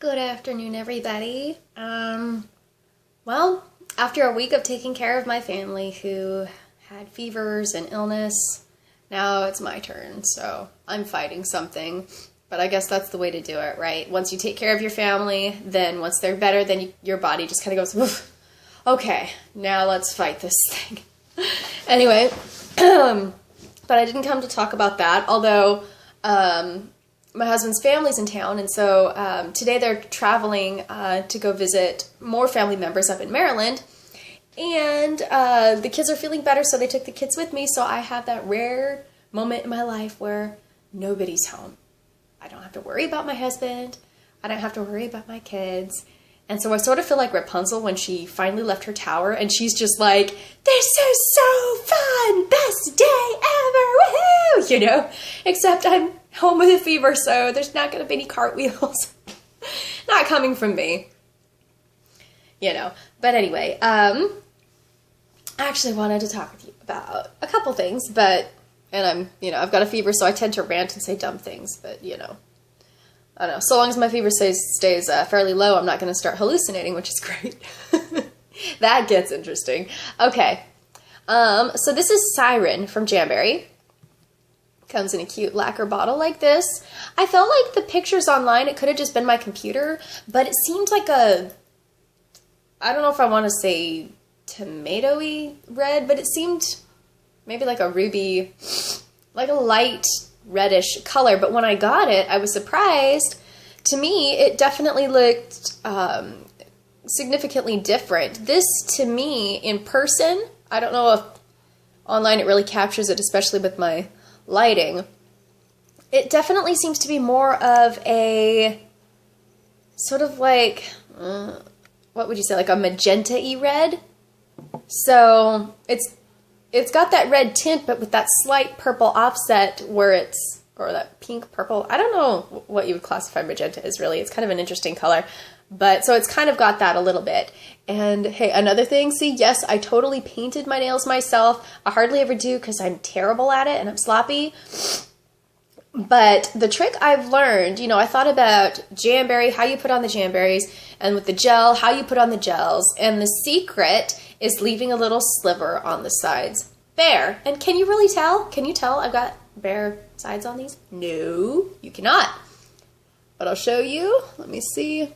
Good afternoon, everybody. Well, after a week of taking care of my family who had fevers and illness, now it's my turn, so I'm fighting something. But I guess that's the way to do it, right? Once you take care of your family, then once they're better, then your body just kind of goes, "Oof, okay, now let's fight this thing." Anyway, but I didn't come to talk about that, although my husband's family's in town, and so today they're traveling to go visit more family members up in Maryland, and the kids are feeling better, so they took the kids with me, so I have that rare moment in my life where nobody's home. I don't have to worry about my husband, I don't have to worry about my kids, and so I sort of feel like Rapunzel when she finally left her tower, and she's just like, "This is so fun! Best day ever! Woohoo!" You know? Except I'm home with a fever, so there's not going to be any cartwheels. Not coming from me. You know. But anyway, I actually wanted to talk with you about a couple things, and I've got a fever, so I tend to rant and say dumb things, but, I don't know. So long as my fever stays fairly low, I'm not going to start hallucinating, which is great. That gets interesting. Okay. So this is Siren from Jamberry. Comes in a cute lacquer bottle like this. I felt like the pictures online, it could have just been my computer, but it seemed like I don't know if I want to say tomato-y red, but it seemed maybe like a ruby, like a light reddish color. But when I got it, I was surprised. To me, it definitely looked significantly different. This, to me, in person, I don't know if online it really captures it, especially with my lighting. It definitely seems to be more of a sort of like, what would you say, like a magenta-y red? So it's got that red tint, but with that slight purple offset where or that pink purple. I don't know what you would classify magenta as really. It's kind of an interesting color. But so it's kind of got that a little bit. And hey, another thing, see, yes, I totally painted my nails myself. I hardly ever do because I'm terrible at it and I'm sloppy. But the trick I've learned, I thought about Jamberry, how you put on the Jamberries, and with the gel, how you put on the gels. And the secret is leaving a little sliver on the sides. Bare. And can you really tell? Can you tell I've got bare sides on these? No, you cannot. But I'll show you. Let me see.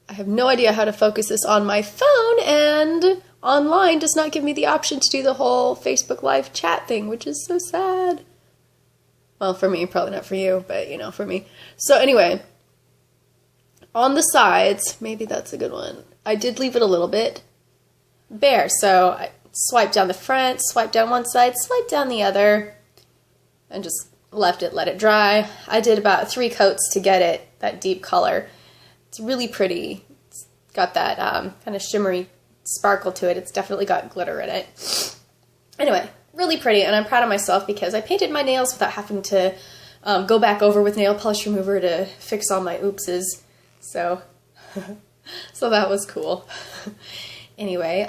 I have no idea how to focus this on my phone, and online does not give me the option to do the whole Facebook Live chat thing, which is so sad. Well, for me, probably not for you, but, for me. So anyway, on the sides, maybe that's a good one. I did leave it a little bit bare, so I swiped down the front, swiped down one side, swiped down the other, and just let it dry. I did about 3 coats to get it, that deep color. It's really pretty. It's got that kind of shimmery sparkle to it. It's definitely got glitter in it. Anyway, really pretty, and I'm proud of myself because I painted my nails without having to go back over with nail polish remover to fix all my oopses. So, so that was cool. Anyway,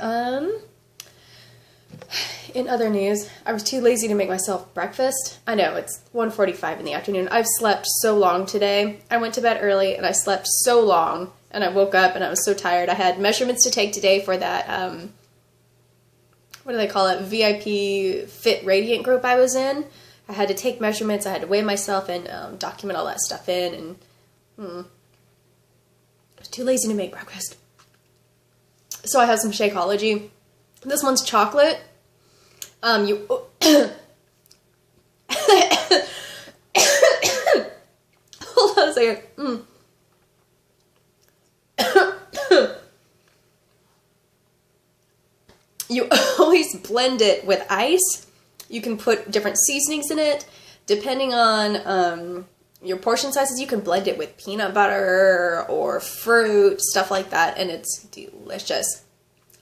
in other news, I was too lazy to make myself breakfast. I know, it's 1:45 in the afternoon. I've slept so long today. I went to bed early and I slept so long, and I woke up and I was so tired. I had measurements to take today for that, what do they call it, VIP Fit Radiant group I was in. I had to take measurements, I had to weigh myself and document all that stuff in, and I was too lazy to make breakfast. So I have some Shakeology. This one's chocolate. Hold on a second. You always blend it with ice. You can put different seasonings in it. Depending on your portion sizes, you can blend it with peanut butter or fruit, stuff like that, and it's delicious.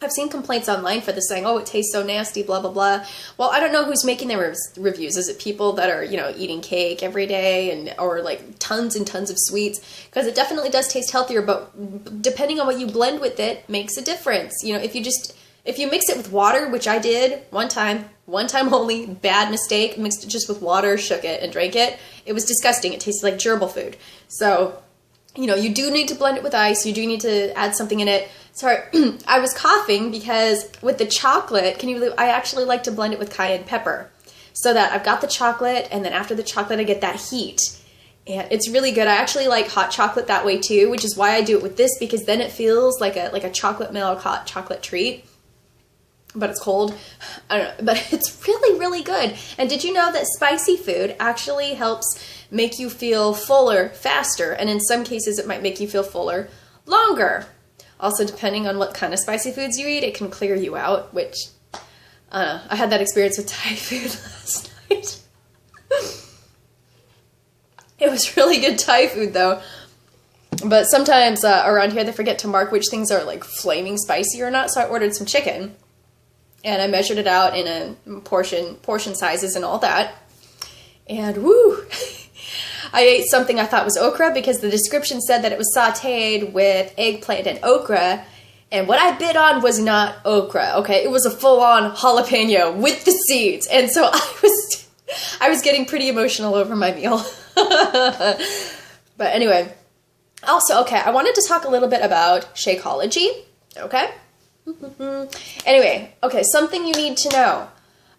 I've seen complaints online for this saying, oh, it tastes so nasty, blah, blah, blah. Well, I don't know who's making their reviews. Is it people that are, eating cake every day or like tons and tons of sweets? Because it definitely does taste healthier, but depending on what you blend with it makes a difference. If you mix it with water, which I did one time only, bad mistake, mixed it just with water, shook it, and drank it. It was disgusting. It tasted like gerbil food. So you know, you do need to blend it with ice. You do need to add something in it. Sorry, I was coughing because with the chocolate, can you believe, I actually like to blend it with cayenne pepper so that I've got the chocolate, and then after the chocolate I get that heat. And it's really good. I actually like hot chocolate that way too, which is why I do it with this, because then it feels like a chocolate milk hot chocolate treat. But it's cold. I don't know, but it's really, really good. And did you know that spicy food actually helps make you feel fuller faster? And in some cases, it might make you feel fuller longer. Also, depending on what kind of spicy foods you eat, it can clear you out, which, I had that experience with Thai food last night. It was really good Thai food, though. But sometimes around here, they forget to mark which things are, like, flaming spicy or not, so I ordered some chicken. And I measured it out in a portion sizes and all that. And woo! I ate something I thought was okra because the description said that it was sauteed with eggplant and okra. And what I bit on was not okra, okay? It was a full-on jalapeno with the seeds. And so I was getting pretty emotional over my meal. But anyway. Also, okay, I wanted to talk a little bit about Shakeology, okay? Anyway, okay, something you need to know.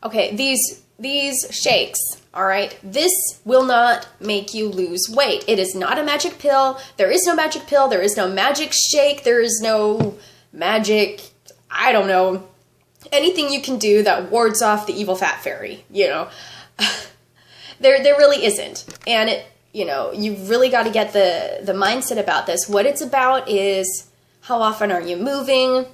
Okay, these shakes, all right, this will not make you lose weight. It is not a magic pill. There is no magic pill. There is no magic shake. There is no magic, I don't know, anything you can do that wards off the evil fat fairy, you know. There really isn't. And it, you know, you've really got to get the mindset about this. What it's about is how often are you moving?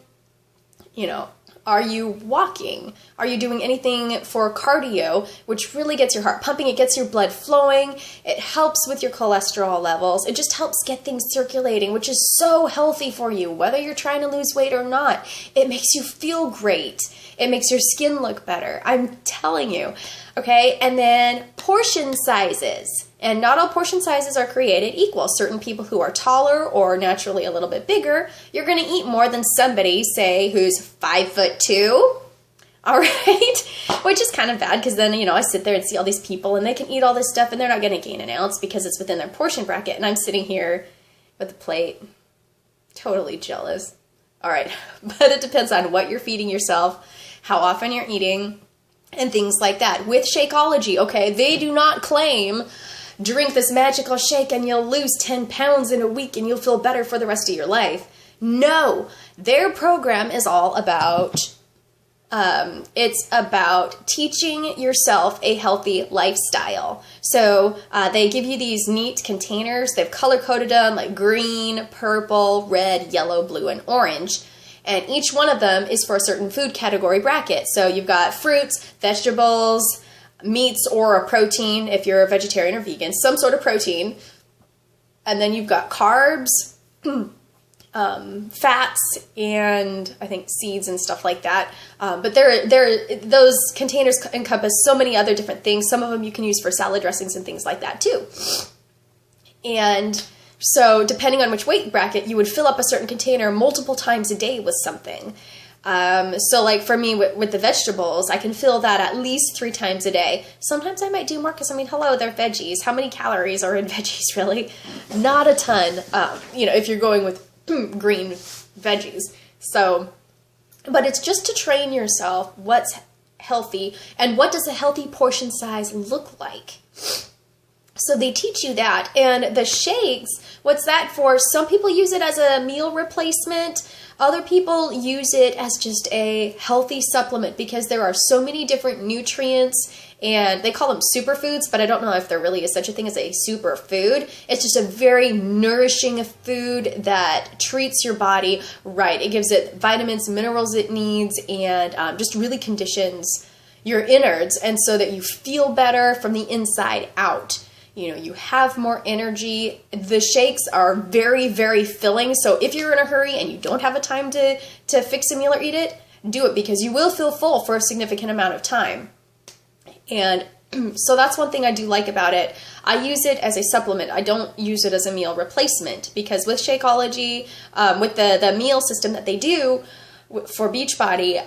You know, are you walking? Are you doing anything for cardio, which really gets your heart pumping? It gets your blood flowing. It helps with your cholesterol levels. It just helps get things circulating, which is so healthy for you, whether you're trying to lose weight or not. It makes you feel great. It makes your skin look better. I'm telling you. Okay, and then portion sizes. And not all portion sizes are created equal. Certain people who are taller or naturally a little bit bigger, you're going to eat more than somebody, say, who's 5'2", all right? Which is kind of bad because then, you know, I sit there and see all these people and they can eat all this stuff and they're not going to gain an ounce because it's within their portion bracket. And I'm sitting here with a plate, totally jealous. All right, but it depends on what you're feeding yourself, how often you're eating, and things like that. With Shakeology, okay, they do not claim drink this magical shake and you'll lose 10 pounds in a week and you'll feel better for the rest of your life. No, their program is all about, it's about teaching yourself a healthy lifestyle. So they give you these neat containers. They've color-coded them like green, purple, red, yellow, blue, and orange. And each one of them is for a certain food category bracket. So you've got fruits, vegetables, meats or a protein if you're a vegetarian or vegan, some sort of protein. And then you've got carbs, fats, and I think seeds and stuff like that. But those containers encompass so many other different things. Some of them you can use for salad dressings and things like that too. And so depending on which weight bracket, you would fill up a certain container multiple times a day with something. So like for me with the vegetables, I can fill that at least 3 times a day. Sometimes I might do more because I mean, hello, they're veggies. How many calories are in veggies really? Not a ton, you know, if you're going with green veggies. So, but it's just to train yourself what's healthy and what does a healthy portion size look like. So they teach you that. And the shakes, what's that for? Some people use it as a meal replacement. Other people use it as just a healthy supplement because there are so many different nutrients, and they call them superfoods, but I don't know if there really is such a thing as a superfood. It's just a very nourishing food that treats your body right. It gives it vitamins, minerals it needs, and just really conditions your innards, and so that you feel better from the inside out. You know, you have more energy. The shakes are very, very filling. So if you're in a hurry and you don't have a time to fix a meal or eat it, do it because you will feel full for a significant amount of time. And so that's one thing I do like about it. I use it as a supplement. I don't use it as a meal replacement because with Shakeology, with the meal system that they do for Beachbody,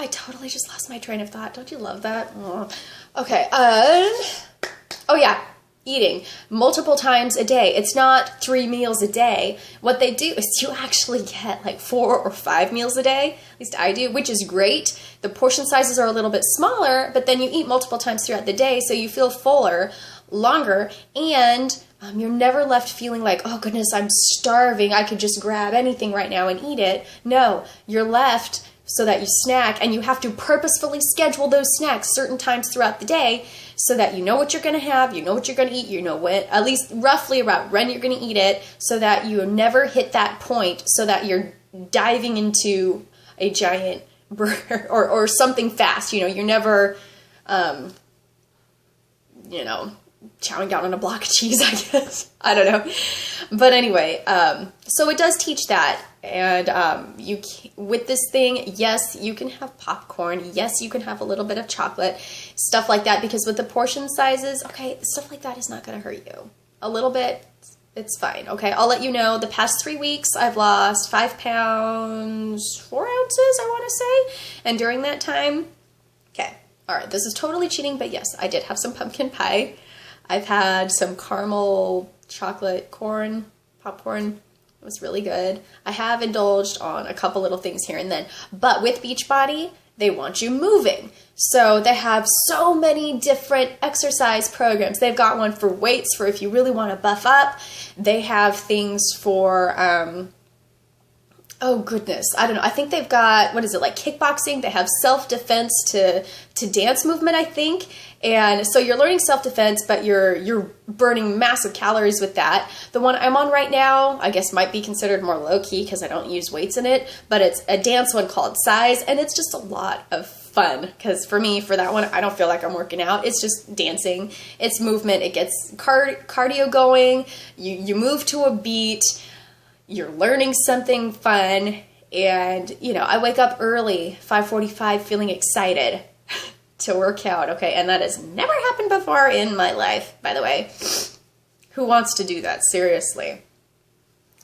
I totally just lost my train of thought. Don't you love that? Oh. Okay. Oh yeah. eating multiple times a day. It's not 3 meals a day. What they do is you actually get like 4 or 5 meals a day. At least I do, which is great. The portion sizes are a little bit smaller, but then you eat multiple times throughout the day, so you feel fuller, longer, and you're never left feeling like, oh goodness, I'm starving. I could just grab anything right now and eat it. No, you're left so that you snack, and you have to purposefully schedule those snacks certain times throughout the day so that you know what you're going to have, you know what you're going to eat, you know what, at least roughly about when you're going to eat it, so that you never hit that point so that you're diving into a giant burger or something fast. You know, you're never, you know, chowing down on a block of cheese, I guess. I don't know. But anyway, so it does teach that. And with this thing, yes, you can have popcorn. Yes, you can have a little bit of chocolate, stuff like that. Because with the portion sizes, okay, stuff like that is not going to hurt you. A little bit, it's fine. Okay, I'll let you know. The past 3 weeks, I've lost 5 pounds, 4 ounces, I want to say. And during that time, okay, all right, this is totally cheating. But yes, I did have some pumpkin pie. I've had some caramel chocolate corn, popcorn. It was really good. I have indulged on a couple little things here and then. But with Beachbody, they want you moving. So they have so many different exercise programs. They've got one for weights, for if you really want to buff up. They have things for, oh goodness, I don't know. I think they've got, what is it, like kickboxing? They have self-defense to dance movement, I think. And so you're learning self-defense, but you're burning massive calories with that. The one I'm on right now, I guess might be considered more low-key because I don't use weights in it, but it's a dance one called Size, and it's just a lot of fun because for me, for that one, I don't feel like I'm working out. It's just dancing. It's movement. It gets cardio going. You move to a beat. You're learning something fun, and, you know, I wake up early, 5:45, feeling excited to work out, okay? And that has never happened before in my life, by the way. Who wants to do that? Seriously.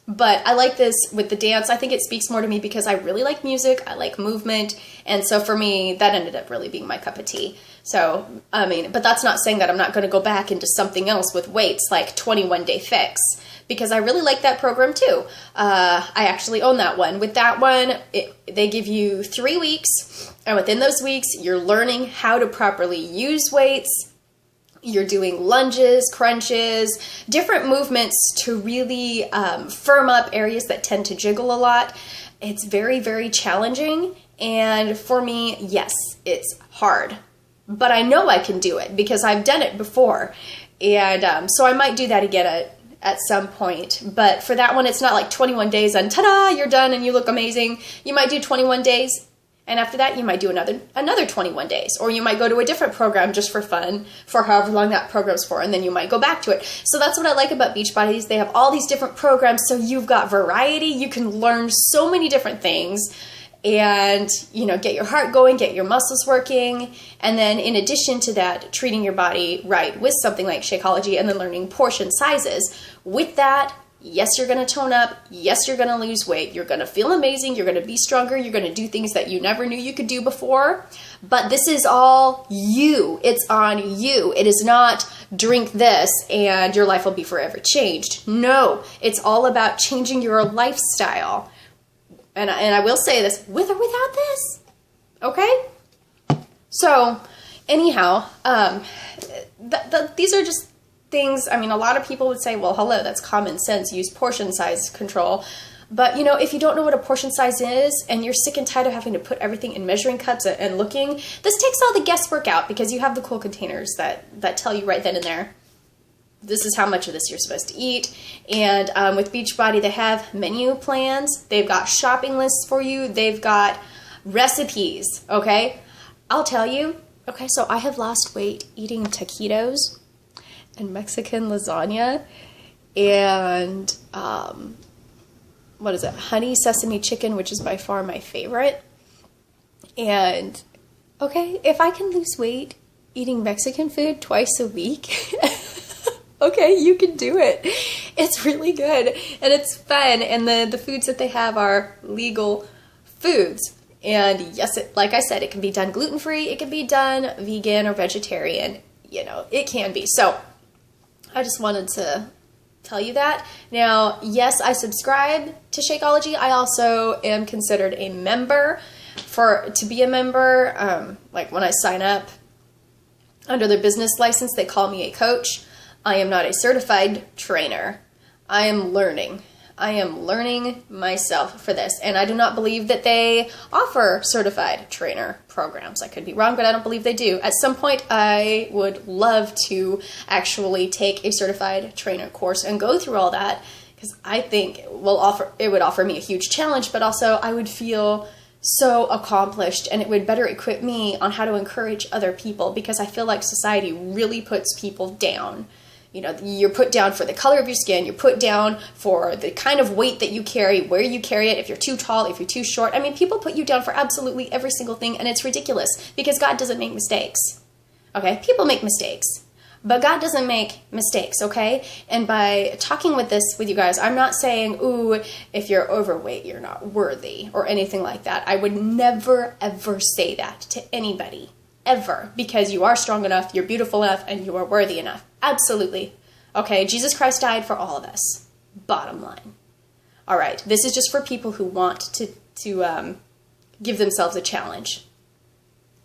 But I like this with the dance. I think it speaks more to me because I really like music. I like movement. And so for me, that ended up really being my cup of tea. So, I mean, but that's not saying that I'm not going to go back into something else with weights, like 21 Day Fix, because I really like that program too. I actually own that one. With that one, they give you 3 weeks, and within those weeks, you're learning how to properly use weights. You're doing lunges, crunches, different movements to really firm up areas that tend to jiggle a lot. It's very, very challenging. And for me, yes, it's hard. But I know I can do it because I've done it before. And so I might do that again at some point. But for that one, it's not like 21 days and ta-da, you're done and you look amazing. You might do 21 days. And after that, you might do another 21 days. Or you might go to a different program just for fun, for however long that program's for, and then you might go back to it. So that's what I like about Beachbody. They have all these different programs, so you've got variety. You can learn so many different things and, you know, get your heart going, get your muscles working. And then in addition to that, treating your body right with something like Shakeology and then learning portion sizes. With that, yes, you're going to tone up. Yes, you're going to lose weight. You're going to feel amazing. You're going to be stronger. You're going to do things that you never knew you could do before. But this is all you. It's on you. It is not drink this and your life will be forever changed. No, it's all about changing your lifestyle. And I will say this, with or without this. Okay? So, anyhow, these are just things. I mean, a lot of people would say, well, hello, that's common sense. Use portion size control. But, you know, if you don't know what a portion size is and you're sick and tired of having to put everything in measuring cups and looking, this takes all the guesswork out because you have the cool containers that tell you right then and there, this is how much of this you're supposed to eat. And with Beachbody, they have menu plans. They've got shopping lists for you. They've got recipes, okay? I'll tell you, okay, so I have lost weight eating taquitos and Mexican lasagna and what is it, honey sesame chicken, which is by far my favorite. And okay, if I can lose weight eating Mexican food twice a week, okay, you can do it. It's really good and it's fun, and the foods that they have are legal foods. And yes, like I said, it can be done gluten-free, it can be done vegan or vegetarian, you know, it can be. So I just wanted to tell you that. Now, yes, I subscribe to Shakeology. I also am considered a member. To be a member, like when I sign up under their business license, they call me a coach. I am not a certified trainer. I am learning. I am learning myself for this, and I do not believe that they offer certified trainer programs. I could be wrong, but I don't believe they do. At some point, I would love to actually take a certified trainer course and go through all that, because I think it would offer me a huge challenge, but also I would feel so accomplished, and it would better equip me on how to encourage other people, because I feel like society really puts people down. You know, you're put down for the color of your skin, you're put down for the kind of weight that you carry, where you carry it, if you're too tall, if you're too short. I mean, people put you down for absolutely every single thing, and it's ridiculous, because God doesn't make mistakes. Okay? People make mistakes, but God doesn't make mistakes, okay? And by talking with you guys, I'm not saying, ooh, if you're overweight, you're not worthy, or anything like that. I would never, ever say that to anybody. Ever, because you are strong enough, you're beautiful enough, and you are worthy enough. Absolutely. Okay, Jesus Christ died for all of us. Bottom line. All right, this is just for people who want to give themselves a challenge,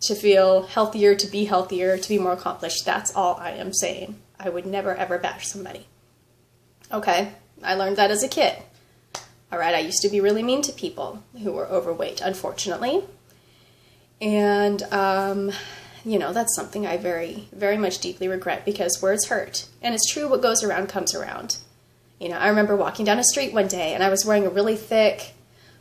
to feel healthier, to be more accomplished. That's all I am saying. I would never, ever bash somebody. Okay, I learned that as a kid. All right, I used to be really mean to people who were overweight, unfortunately. And, you know, that's something I very, very much deeply regret, because words hurt. And it's true, what goes around comes around. You know, I remember walking down a street one day, and I was wearing a really thick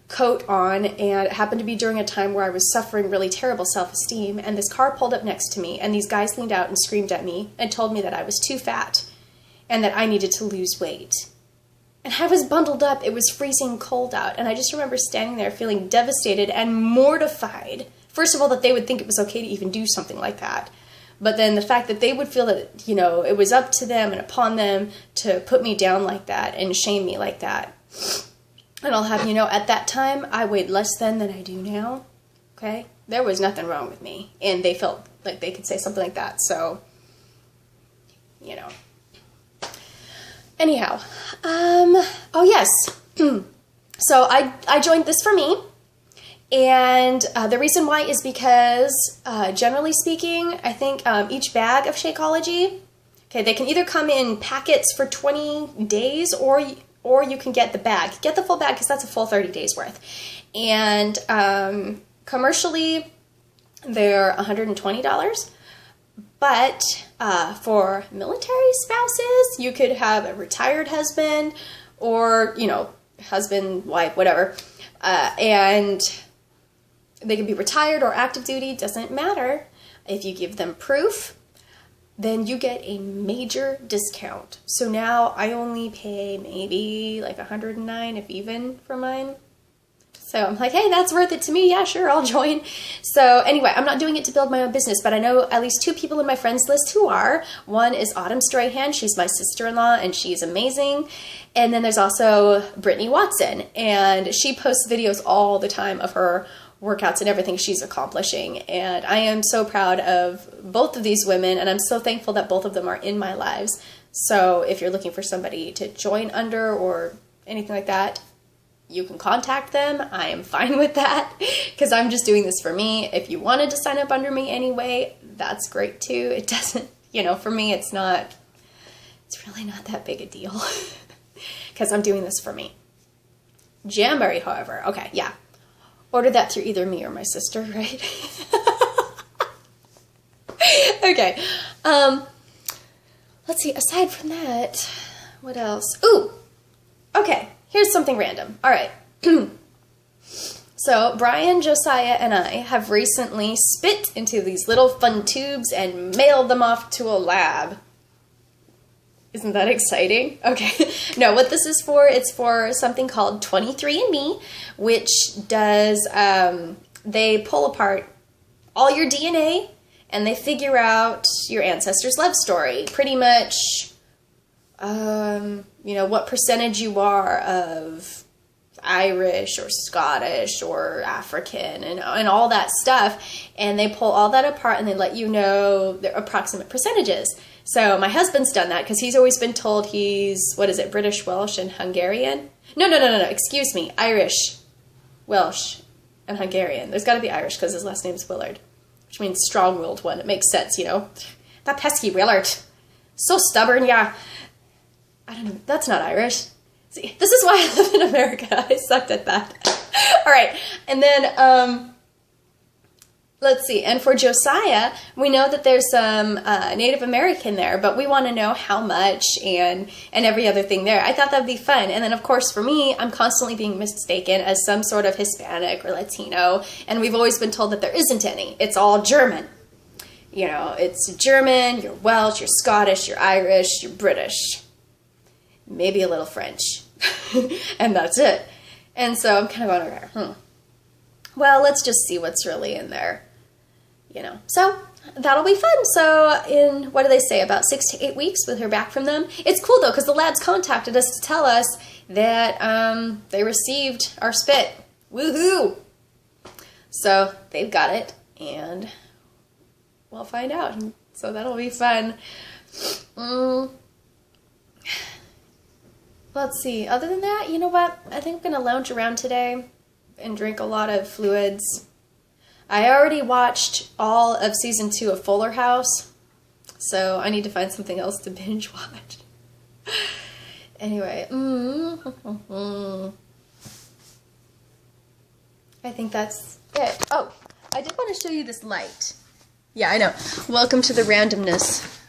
coat on, and it happened to be during a time where I was suffering really terrible self-esteem, and this car pulled up next to me, and these guys leaned out and screamed at me and told me that I was too fat and that I needed to lose weight. And I was bundled up. It was freezing cold out, and I just remember standing there feeling devastated and mortified. First of all, that they would think it was okay to even do something like that. But then the fact that they would feel that, you know, it was up to them and upon them to put me down like that and shame me like that. And I'll have you know, at that time, I weighed less than I do now. Okay? There was nothing wrong with me. And they felt like they could say something like that. So, you know. Anyhow. Oh, yes. So I joined This For Me. And the reason why is because, generally speaking, I think each bag of Shakeology, okay, they can either come in packets for 20 days or you can get the bag. Get the full bag, because that's a full 30 days worth. And commercially, they're $120. But for military spouses, you could have a retired husband or, you know, husband, wife, whatever. And they can be retired or active duty, doesn't matter. If you give them proof, then you get a major discount. So now I only pay maybe like $109, if even, for mine. So I'm like, hey, that's worth it to me. Yeah, sure, I'll join. So anyway, I'm not doing it to build my own business, but I know at least 2 people in my friends list who are. One is Autumn Strahan. She's my sister-in-law, and she's amazing. And then there's also Brittany Watson, and she posts videos all the time of her workouts and everything she's accomplishing. And I am so proud of both of these women, and I'm so thankful that both of them are in my lives. So if you're looking for somebody to join under or anything like that, you can contact them. I am fine with that, because I'm just doing this for me. If you wanted to sign up under me anyway, that's great too. It doesn't, you know, for me, it's really not that big a deal, because I'm doing this for me. Jamberry, however, okay, yeah. Order that through either me or my sister, right? Okay. Let's see, aside from that, what else? Ooh, okay, here's something random. All right. So Brian, Josiah, and I have recently spit into these little fun tubes and mailed them off to a lab. Isn't that exciting? Okay. No, what this is for, it's for something called 23&Me, which does, they pull apart all your DNA and they figure out your ancestors' love story. Pretty much, you know, what percentage you are of Irish or Scottish or African and all that stuff. And they pull all that apart and they let you know their approximate percentages. So my husband's done that because he's always been told he's, what is it, British, Welsh, and Hungarian? No, excuse me, Irish, Welsh, and Hungarian. There's got to be Irish because his last name is Willard, which means strong-willed one. It makes sense, you know. That pesky Willard. So stubborn, yeah. I don't know, that's not Irish. See, this is why I live in America. I sucked at that. All right, and then, let's see, and for Josiah, we know that there's some Native American there, but we want to know how much and every other thing there. I thought that would be fun. And then, of course, for me, I'm constantly being mistaken as some sort of Hispanic or Latino, and we've always been told that there isn't any. It's all German. You know, it's German, you're Welsh, you're Scottish, you're Irish, you're British. Maybe a little French. And that's it. And so I'm kind of going, okay, well, let's just see what's really in there. You know, so that'll be fun. So in, what do they say, about 6 to 8 weeks we'll hear back from them. It's cool though, because the lads contacted us to tell us that they received our spit. Woohoo! So they've got it, and we'll find out. So that'll be fun. Let's see. Other than that, you know what? I think I'm going to lounge around today and drink a lot of fluids. I already watched all of season 2 of Fuller House, so I need to find something else to binge watch. Anyway, I think that's it. Oh, I did want to show you this light. Yeah, I know. Welcome to the randomness.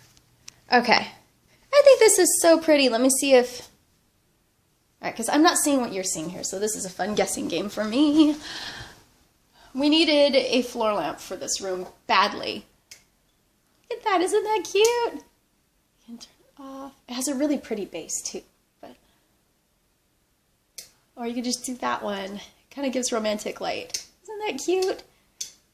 Okay. I think this is so pretty. Let me see if... Alright, because I'm not seeing what you're seeing here, so this is a fun guessing game for me. We needed a floor lamp for this room badly. Look at that, isn't that cute? You can turn it off. It has a really pretty base too, but or you could just do that one. It kind of gives romantic light. Isn't that cute?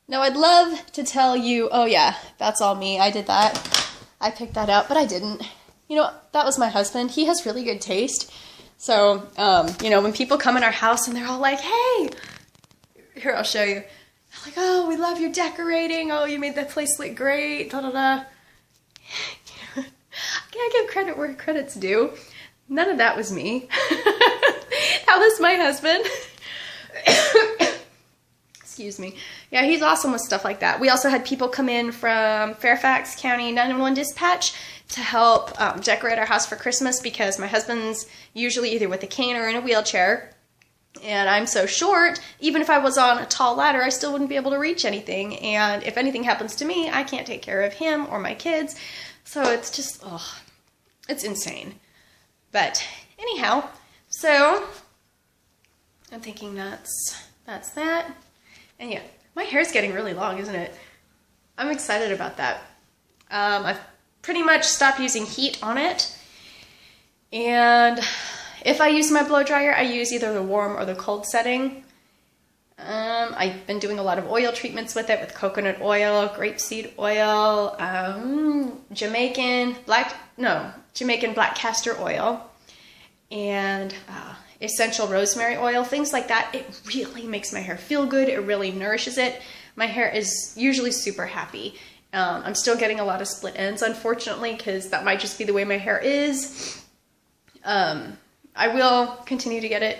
Now I'd love to tell you, oh yeah, that's all me. I did that. I picked that out, but I didn't. You know, that was my husband. He has really good taste. So, you know, when people come in our house and they're all like, hey, here, I'll show you. They're like, oh, we love your decorating. Oh, you made that place look great. Da, da, da. I can't give credit where credit's due. None of that was me. That was my husband. Excuse me. Yeah, he's awesome with stuff like that. We also had people come in from Fairfax County 911 Dispatch to help decorate our house for Christmas because my husband's usually either with a cane or in a wheelchair. And I'm so short, even if I was on a tall ladder, I still wouldn't be able to reach anything. And if anything happens to me, I can't take care of him or my kids. So it's just, oh, it's insane. But anyhow, so I'm thinking that's that. And yeah, my hair's getting really long, isn't it? I'm excited about that. I've pretty much stopped using heat on it. And if I use my blow dryer, I use either the warm or the cold setting. I've been doing a lot of oil treatments with it, with coconut oil, grapeseed oil, Jamaican black castor oil, and essential rosemary oil, things like that. It really makes my hair feel good. It really nourishes it. My hair is usually super happy. I'm still getting a lot of split ends, unfortunately, because that might just be the way my hair is. I will continue to get it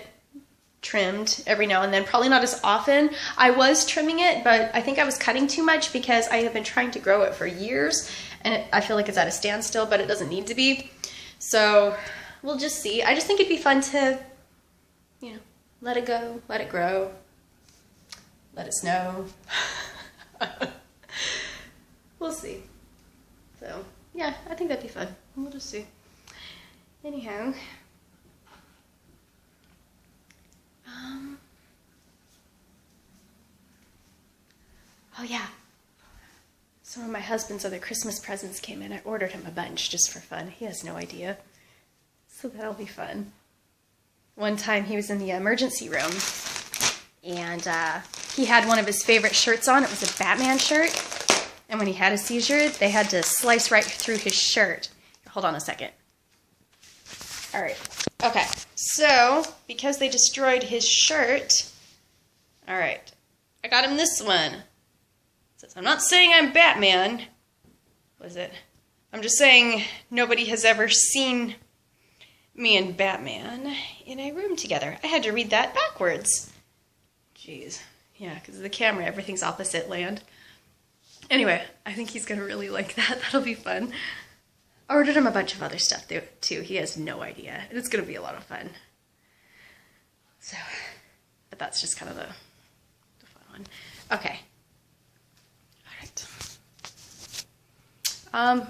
trimmed every now and then, probably not as often. I was trimming it, but I think I was cutting too much because I have been trying to grow it for years, and I feel like it's at a standstill, but it doesn't need to be. So we'll just see. I just think it'd be fun to, you know, let it go, let it grow, let it snow. We'll see. So yeah, I think that'd be fun. We'll just see. Anyhow, oh yeah, some of my husband's other Christmas presents came in. I ordered him a bunch just for fun. He has no idea. So that'll be fun. One time he was in the emergency room and he had one of his favorite shirts on. It was a Batman shirt. And when he had a seizure, they had to slice right through his shirt. Hold on a second. All right. Okay. So, because they destroyed his shirt, all right, I got him this one. It says, I'm not saying I'm Batman. What is it? I'm just saying nobody has ever seen me and Batman in a room together. I had to read that backwards. Jeez. Yeah, because of the camera, everything's opposite land. Anyway, I think he's going to really like that. That'll be fun. I ordered him a bunch of other stuff, too. He has no idea. And it's going to be a lot of fun. So, but that's just kind of the fun one. Okay. All right.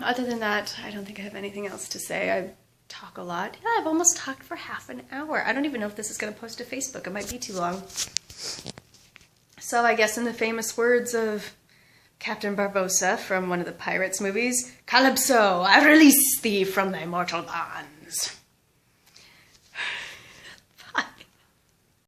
Other than that, I don't think I have anything else to say. I talk a lot. Yeah, I've almost talked for half an hour. I don't even know if this is going to post to Facebook. It might be too long. So I guess in the famous words of Captain Barbossa from one of the Pirates movies, Calypso, I release thee from thy mortal bonds.